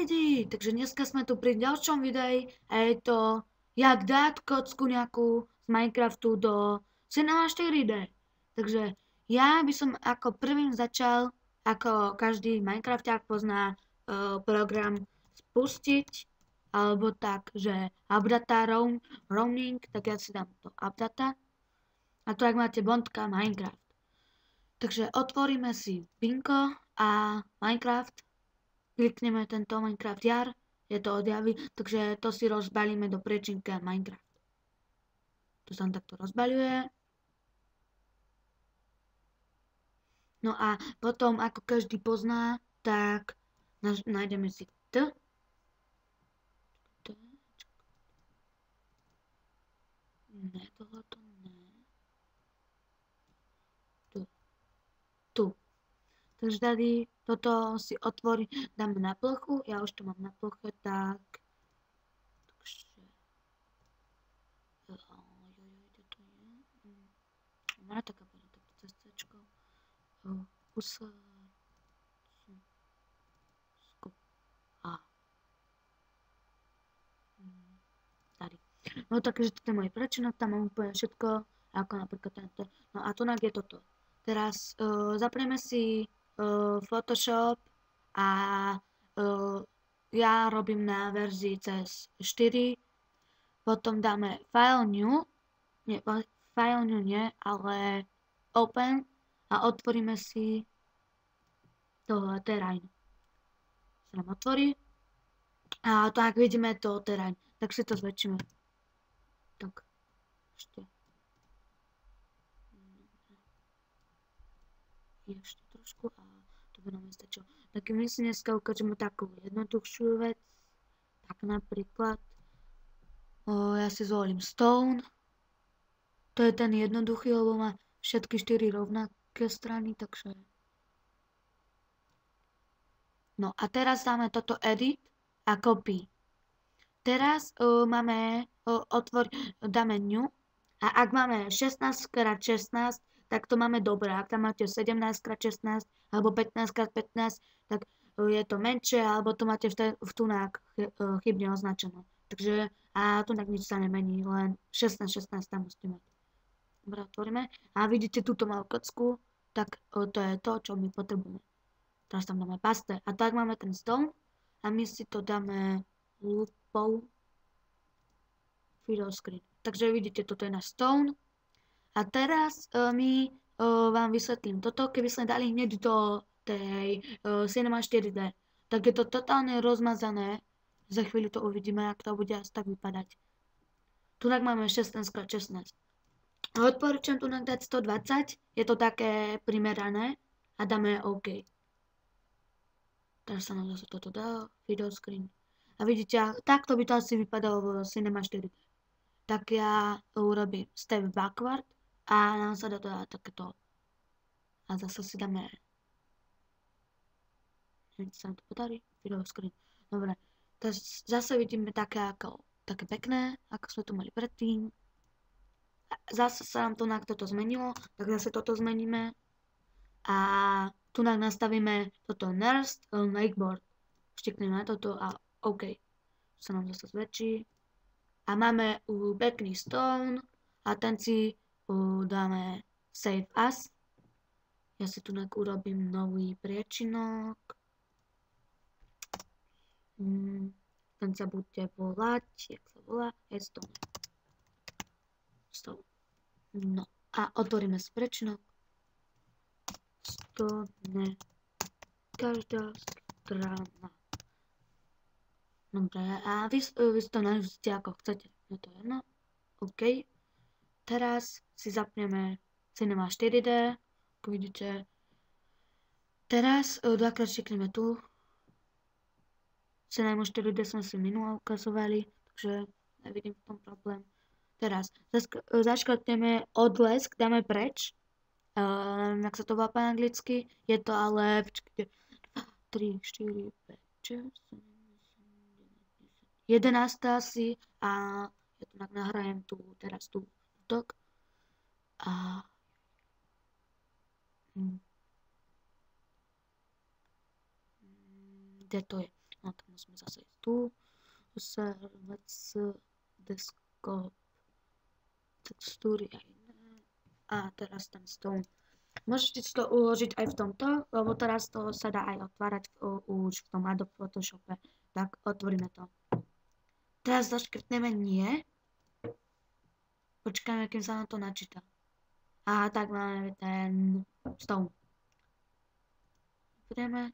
lidi, takže dneska sme tu pri ďalšom videi a je to jak dať kocku nejakú z Minecraftu do Cinema 4D. Takže ja by som ako prvým začal, ako každý Minecrafťák pozná program spustiť, alebo tak, že updata roaming, tak ja si dám to updata a to ak máte bondka Minecraft. Takže otvoríme si Binko a Minecraft. Klikneme tento Minecraft jar, je to odjaví, takže to si rozbalíme do priečinka Minecraft. To sa takto rozbaľuje. No a potom, ako každý pozná, tak nájdeme si T. Ne, tohleto ne. Tu. Takže tady toto si otvorí, dáme na plochu, ja už to mám na ploche, tak. Takže. Kde to je? Má taká bude takto cestečko. A. Tady. No takže toto je môj prečinok, tam mám úplne všetko, ako napríklad tento. No a tunak je toto. Teraz zapneme si Photoshop a ja robím na verzii CS4, potom dáme File New, ale Open a otvoríme si toho terajn. Sa nám otvorí a to ak vidíme to terajn, tak si to zväčšíme. Tak, ešte. Ešte trošku a to by nám stačilo. Tak my si dneska ukážeme takú jednoduchšiu vec. Tak napríklad ja si zvolím Stone. To je ten jednoduchý, lebo má všetky 4 rovnaké strany, takže. No a teraz dáme toto Edit a Copy. Teraz dáme New a ak máme 16x16, tak to máme dobré. Ak tam máte 17x16 alebo 15x15, tak je to menšie, alebo to máte v tunách chybne označené. Takže a tunak nič sa nemení, len 16 tam musíte mať. Dobre, otvoríme. A vidíte túto malú kocku, tak to je to, čo my potrebujeme. Teraz tam dáme paste. A tak máme ten stone a my si to dáme lupou video screen. Takže vidíte, toto je náš stone. A teraz my vám vysvetlím toto, keby sme dali hneď do tej Cinema 4D, tak je to totálne rozmazané. Za chvíľu to uvidíme, ak to bude asi tak vypadať. Tunak máme 16x16. Odporúčam tunak dať 120, je to také primerané a dáme OK. Teraz sa nám zase toto dá, video screen. A vidíte, takto by to asi vypadalo v Cinema 4D. Tak ja urobím step backward a nám sa dá to dať takéto. A zase si dáme. Neviem, či sa nám to podarí. Video screen. Dobre. Takže zase vidíme také pekné, ako sme to mali predtým. Zase sa nám to na toto zmenilo, tak zase toto zmeníme. A tu nastavíme toto Nurst Lakeboard. Štikneme na toto a OK. Sa nám zase zväčší. A máme pekný stone a ten si dáme Save As. Ja si tu urobím nový priečinok. Ten sa bude volať, jak sa volá, Stone. No a otvoríme si priečinok. Stone. Každá strana. Dobre, a vy to nazvite ako chcete. Je to jedno. OK. Teraz si zapneme Cinema 4D. Ako vidíte. Teraz dvakrát štikneme tu. Cinema 4D sme si minulo ukazovali, takže nevidím v tom problém. Teraz zaškrtneme odlesk, dáme preč. Neviem, jak sa to volá po anglicky. Je to ale 3, 4, 5, 6, 11 asi a ja tu nahrajem teraz tu útok a kde to je? No tak musíme zase ísť tu. Desktop, textúry a iné. A teraz ten stone. Môžete si to uložiť aj v tomto, lebo teraz to sa dá aj otvárať už v tom Adobe Photoshope. Tak otvoríme to. Teraz zaškrtneme nie. Počkáme, kým sa nám to načíta. A tak máme ten stone. Budeme.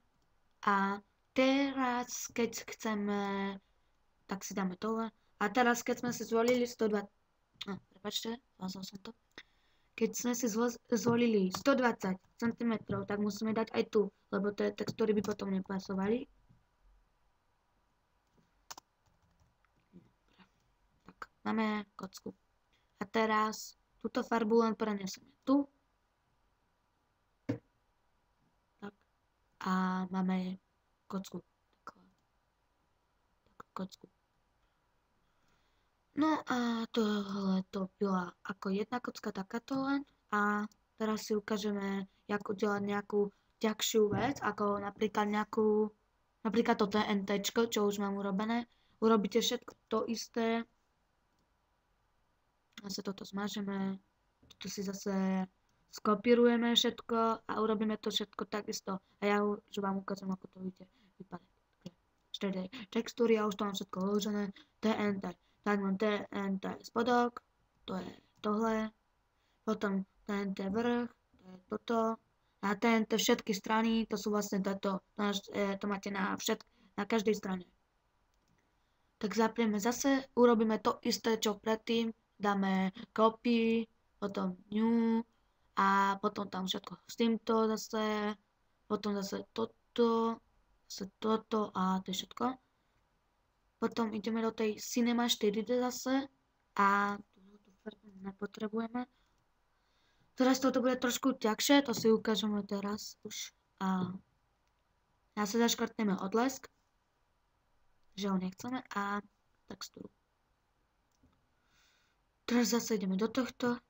A teraz, keď chceme, tak si dáme dole. A teraz, keď sme si zvolili 120, prepáčte, zazol som to. Keď sme si zvolili 120 cm, tak musíme dať aj tu, lebo tie textúry by potom nepasovali. Tak, máme kocku. A teraz túto farbu len prenesieme tu. Tak. A máme kocku. Tak, kocku. No a tohle to byla ako jedna kocka takáto len. A teraz si ukážeme, ako udelať nejakú ťažšiu vec, ako napríklad to TNT, čo už mám urobené. Urobíte všetko to isté. Zase toto zmažeme. Toto si zase skopírujeme všetko a urobíme to všetko takisto. A ja už vám ukážem, ako to vypadá. Štedej textúry, ja už to mám všetko uložené. TNT. Tak mám TNT spodok, to je tohle, potom TNT vrch, to je toto, a TNT všetky strany, to sú vlastne toto, to máte na každej strane. Tak zaprieme zase, urobíme to isté, čo predtým, dáme copy, potom new, a potom tam všetko s týmto zase, potom zase toto a to je všetko. Potom ideme do tej Cinema 4D zase a túto farbu nepotrebujeme. Teraz toto bude trošku ťažšie, to si ukážeme teraz už. A zase zaškrtneme odlesk, že ho nechceme, a textúru. Teraz zase ideme do tohto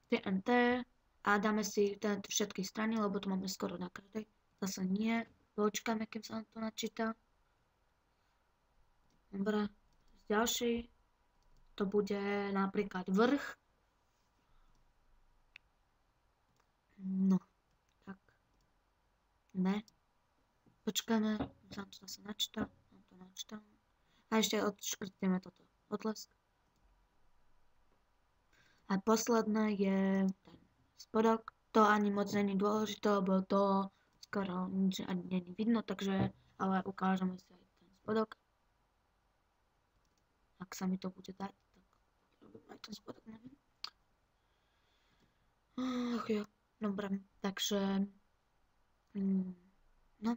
TNT a dáme si TNT všetky strany, lebo to máme skoro na každej. Zase nie, počkáme, kým sa nám to načíta. Dobre, ďalší to bude napríklad vrch. No, tak. Ne. Počkáme, sa to zase načíta. A ešte odškrtneme toto. Odlesk. A posledné je ten spodok. To ani moc není dôležité, lebo to skoro nič ani není vidno, takže ale ukážeme si aj ten spodok. Ak sa mi to bude dať, tak robím aj ten spodok, neviem. Dobre, takže no,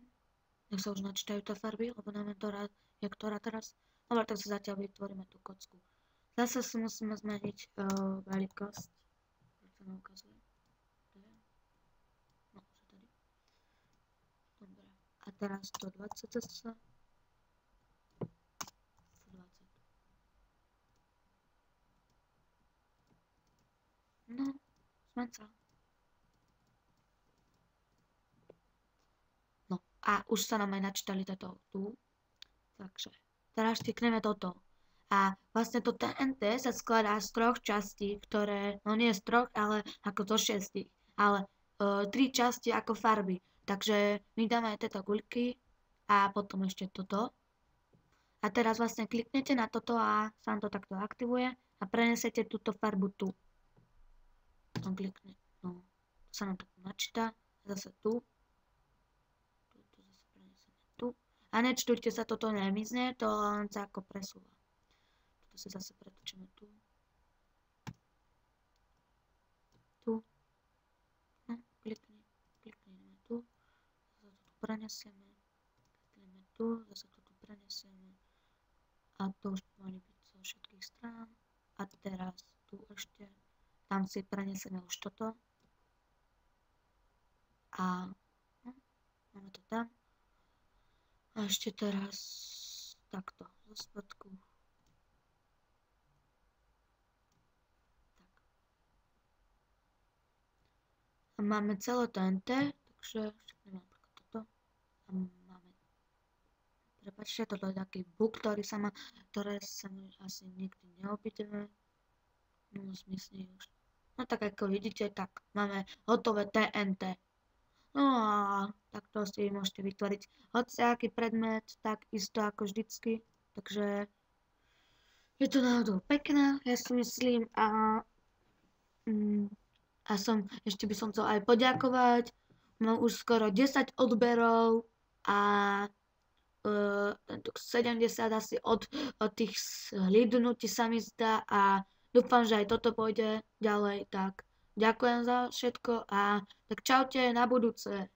nech sa už načítajú tie farby, lebo neviem, ktorá teraz. Dobre, tak sa zatiaľ vytvoríme tú kocku. Zase si musíme zmeniť veľkosť. Čo sa nám ukazuje? No, že tady. Dobre, a teraz 120 zase. No, sme sa. No, a už sa nám aj načítali toto tu. Takže, teraz klikneme toto. A vlastne to TNT sa skladá z 3 častí, ktoré, no nie z 3, ale ako zo 6. Ale 3 časti ako farby. Takže my dáme aj tieto guľky a potom ešte toto. A teraz vlastne kliknete na toto a sa vám to takto aktivuje a prenesete túto farbu tu. Klikne, no, to sa nám takto načíta, zase tu, toto zase prenesieme tu, a nečtujte sa, toto nemizne, to len sa ako presúva. Toto si zase pretočíme tu, no, klikneme tu, zase to tu prenesieme, klikneme tu, zase to tu prenesieme, a to už mali byť zo všetkých strán, a teraz tu ešte, tam si prenesieme už toto. A no, máme to tam. A ešte teraz takto zo spodku. Tak. A máme celé TNT, takže napríklad toto. A máme Prepačte, toto je taký bug, ktoré sa mi asi nikdy neopýtame. No, zmysli už. No tak ako vidíte, tak máme hotové TNT. No a takto si môžete vytvoriť hociaký predmet, tak isto ako vždycky. Takže je to náhodou pekné, ja si myslím, ešte by som chcel aj poďakovať. Mám už skoro 10 odberov a 70 asi od tých slídnutí sa mi zdá a dúfam, že aj toto pôjde ďalej. Tak ďakujem za všetko a tak čaute na budúce.